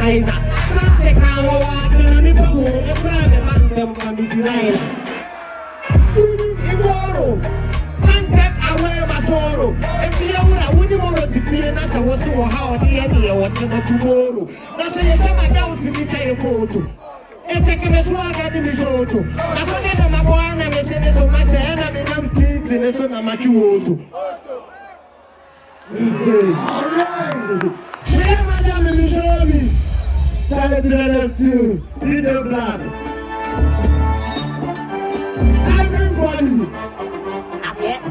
Kaiser. Something I'm watching on the book, a private man them can be blind. Tomorrow, can't get away my sorrow. If you are winning more to fear, that's a was so how the enemy watching tomorrow. That's a come and down to me pay a photo. And take a swag at the show too. That's what I'm my boy and I'm saying so much and I'm in them streets and it's on a macu. Alright. Where madam in the show me? Tell it to the too. Little blood. Everybody. I said,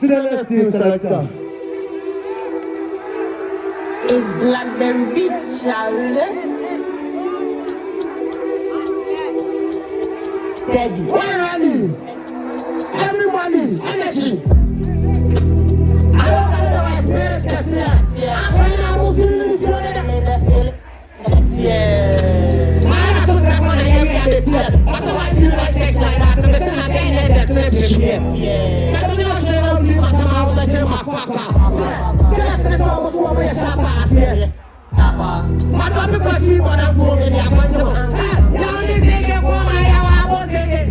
to the next team selector. Is Blackberry Beats Charlotte? Daddy, where are you? Everybody, energy. I don't know why spirit gets here. When I was in this one, yeah. I don't know when I get it here. That's why I do like sex like that. So listen, I'm getting it, that's not here. Yeah. That's what I'm trying to do. My time, I will let you my fucker. That's almost what we're shop ass here. My top because he got them for me. I want to. Now this is the one I was in.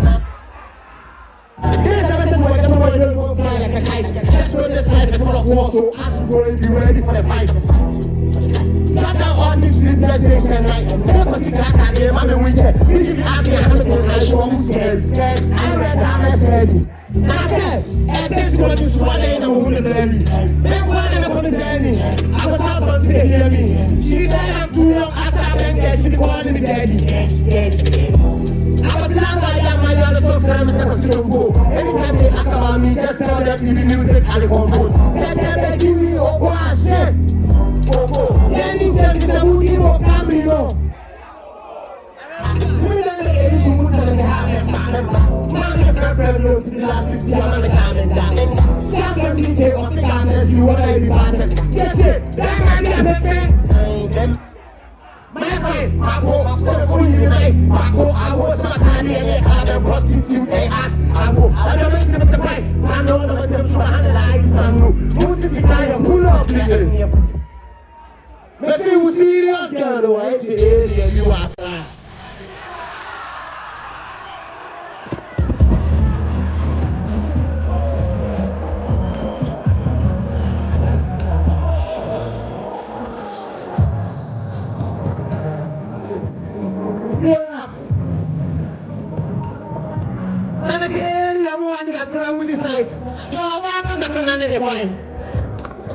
Here's a message where the boy don't fly like a kite. Just know this life is full of war, so ask you going to be ready for the fight. Shut down all these sleepless days and nights. Never see that I get my winter. We give you happy and everything nice. So I'm scared. I read I'm scared. I said, and this one is one day I'm going to baby. Big one and I'm on the journey. I was out on to hear me. She said I'm too young after I've been there. She be calling me daddy. I was lying by that, my other song said Mr. Casino. Anytime they ask about me, just tell them give me music and they compose. Let them give me a question. Any time is a movie or camera. My friend, I fully nice. I was a tiny and I prostitute. They ask, I don't make them to buy. I know them to analyze some who's this guy and pull up. Let's see who's serious, girl. I see area you are. And again, I want to get with the fight. So I want to come on the point.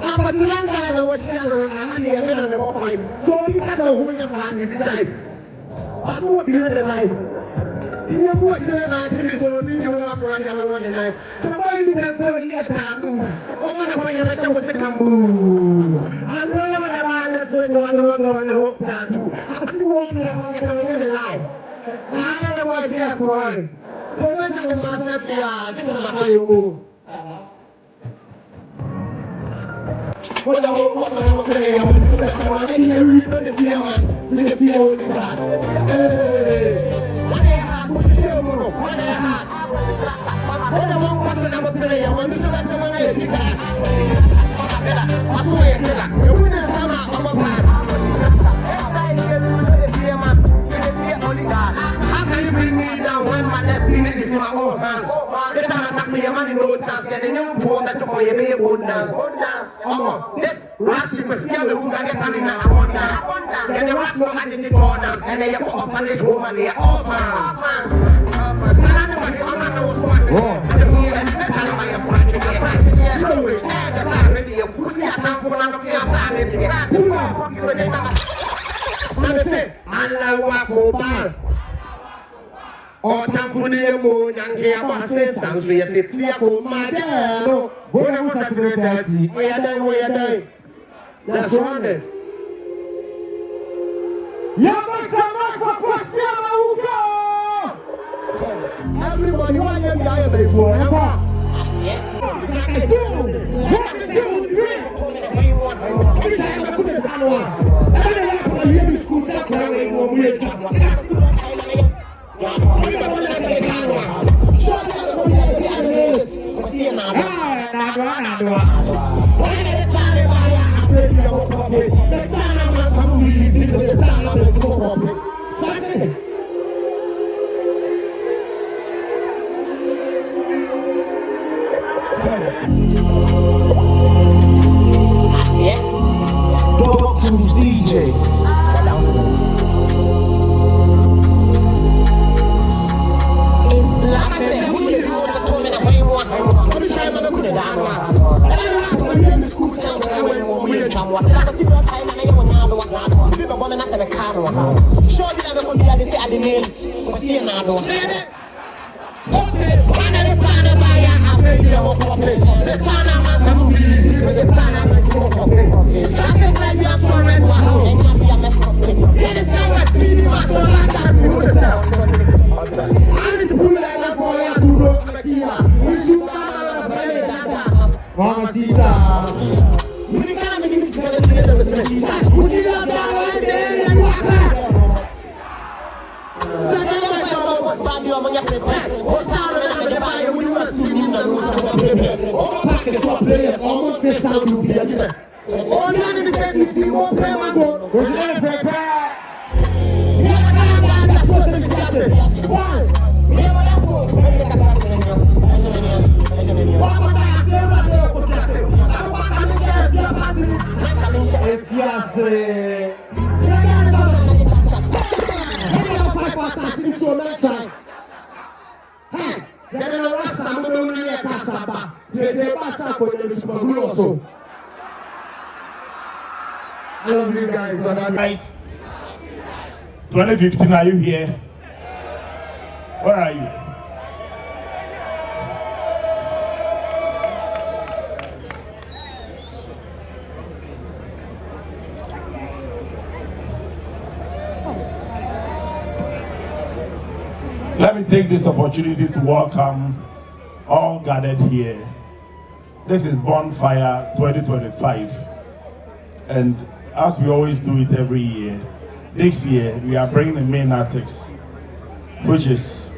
But the young guy was saying, I'm the middle of the point. So you got to hold your hand every time. I don't want to hear the knife. You have watched the knife to be told me you walk around the knife. So why you can't tell me yes, taboo? Oh, my God, you're like a taboo. I know what I'm that's what I want to hope tattoo. I'm too old to have a life. I don't know what's here for it. So much of the master, this is how you move. What I want to say, I'm going to put that one in here, we put the fear, man. We the fear with that. Hey, what they had, what's the show, Mono? What they had? What I want to say, I'm going to say that someone else. I swear, killer. You wouldn't have some out of my how can you bring me down when my destiny is in my own hands? This time I take your money, no chance. And then you pour better for your baby abundance. This Kwesi Amewuga get coming in abundance. Get the rock more agitated orders. And then you put off on the home and they are all fans. And I know what's one. And the fool and the time by your friend. So it's that's how maybe you pussy at time for none of your side. Now they say, Allah Wakobar. Or Tamfuni Moon and Kiabase, Sans Vietiako, my dad. We are there. That's one. Everybody, why am I before? DJ. It's black. I love you guys on that night. 2015, are you here? Where are you? Let me take this opportunity to welcome all gathered here. This is Bonfire 2025, and as we always do it every year, this year we are bringing the main artist, which is,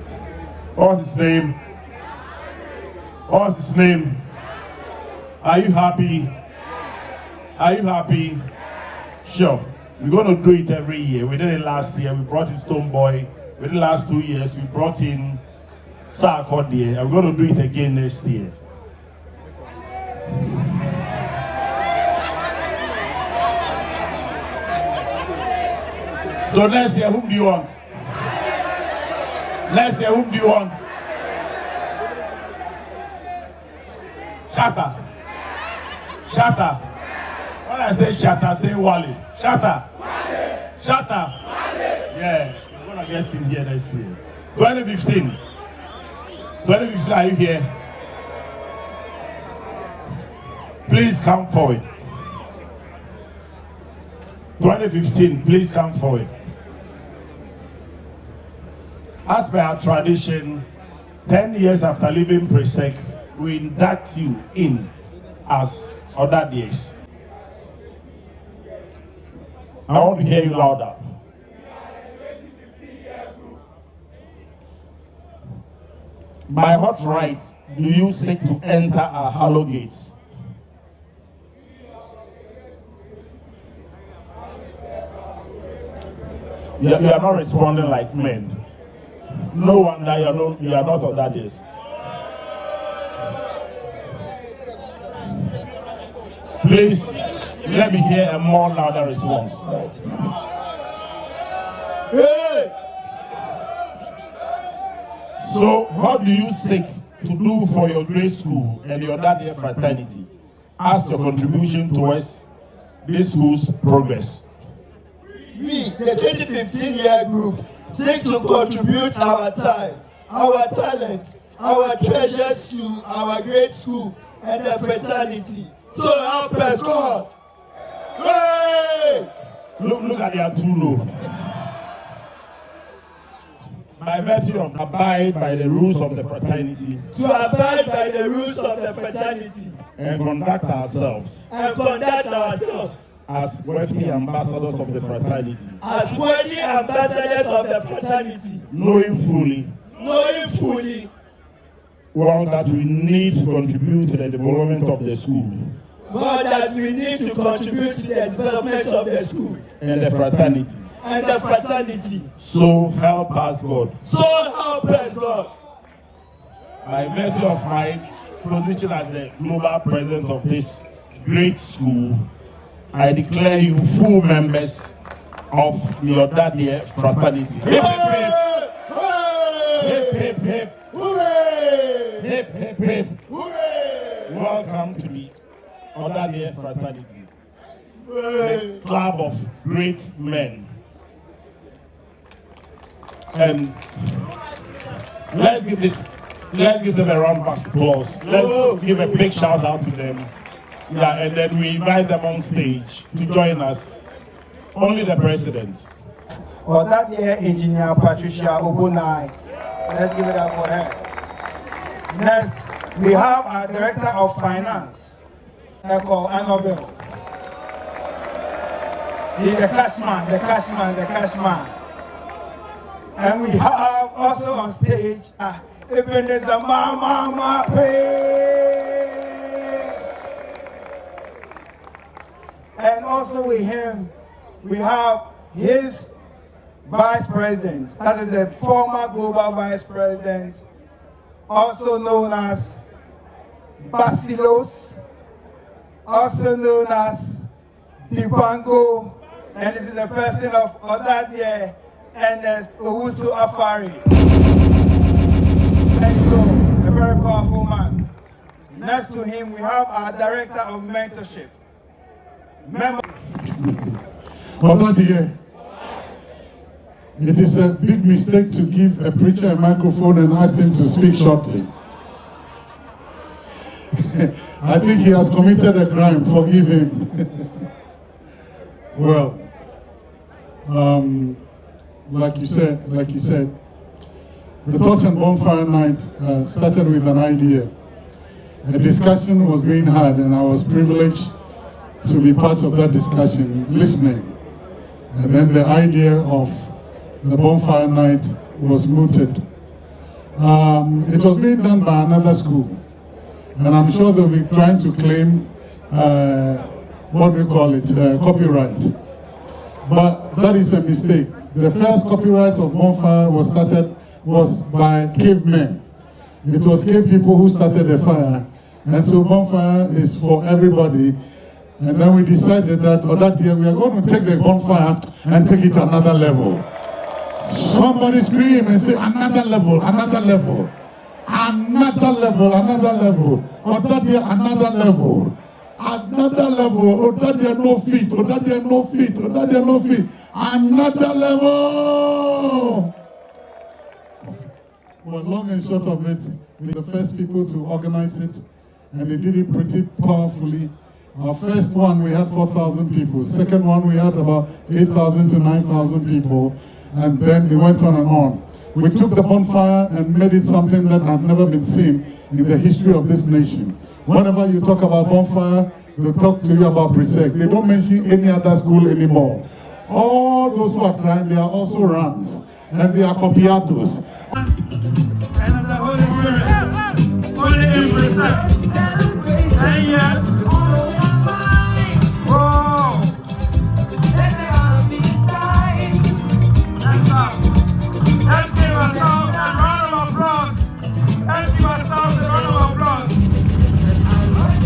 what's his name? What's his name? Are you happy? Are you happy? Sure. We're going to do it every year. We did it last year. We brought in Stone Boy. We did the last 2 years. We brought in Sarkodie, and we're going to do it again next year. So let's hear, whom do you want? Let's hear, whom do you want? Shatta. Shatta. When I say Shatta, say Wally. Shatta. Shatta. Yeah, we're gonna get him here next year. 2015. 2015, are you here? Please come forward. 2015, please come forward. As per our tradition, 10 years after leaving PRESEC, we induct you in as other days. I want to hear you louder. By what right do you seek to enter our hallowed gates? You are not responding like men. No wonder you are not on that list. Please, let me hear a more louder response. Hey! So, what do you seek to do for your grade school and your that-year fraternity as your contribution towards this school's progress? We, the 2015 year group, seek to contribute our time, our talent, our treasures to our grade school and the fraternity. So help us God. Hey! Look at their two no. By virtue of abide by the rules of the fraternity. To abide by the rules of the fraternity. And conduct ourselves. And conduct ourselves. As worthy ambassadors of the fraternity. As worthy ambassadors of the fraternity. Knowing fully. Well, that we need to contribute to the development of the school. Well, that we need to contribute to the development of the school. And the fraternity. And the fraternity. So help us God. So help us God. By virtue of my position as the global president of this great school, I declare you full members of the that-year fraternity. Hip, hip, hip. Hip, hip, hip. Hooray! Hip, hip, hip. Hooray! Welcome to the that-year fraternity. The club of great men. And let's give them a round of applause. Let's give a big shout out to them. Yeah, and then we invite them on stage to join us. Only the president. Or that year, Engineer Patricia Obunai. Let's give it up for her. Next, we have our Director of Finance, Echo Anobel. He's the cashman. And we have also on stage, Ebenezer Mama Pray. And also with him, we have his Vice President, that is the former Global Vice President, also known as Basilos, also known as Dibango, and this is the person of Odadie Ernest Owusu Afari. Thank you, a very powerful man. Next to him, we have our Director of Mentorship. Odadie, it is a big mistake to give a preacher a microphone and ask him to speak shortly. I think he has committed a crime. Forgive him. Well, like you said, the Torch and Bonfire night started with an idea. A discussion was being had, and I was privileged to be part of that discussion, listening. And then the idea of the Bonfire night was mooted. It was being done by another school, and I'm sure they'll be trying to claim copyright. But that is a mistake. The first copyright of Bonfire was by cavemen. It was cave people who started the fire, and so Bonfire is for everybody. And then we decided that that year we are going to take the Bonfire and take it to another level. Somebody scream and say, another level, another level, another level, another level. Or that year, another level. Another level. Oh, that there no feet. Oh, that there no feet. Oh, that there no feet. Another level. Well, long and short of it, we're the first people to organize it, and they did it pretty powerfully. Our first one, we had 4,000 people. Second one, we had about 8,000 to 9,000 people, and then it went on and on. We took the Bonfire and made it something that had never been seen in the history of this nation. Whenever you talk about Bonfire, they talk to you about PRESEC. They don't mention any other school anymore. All those who are trying, they are also rams, and they are copiatos. And of the Holy Spirit, fully in PRESEC. Say yes. Whoa. Let's give us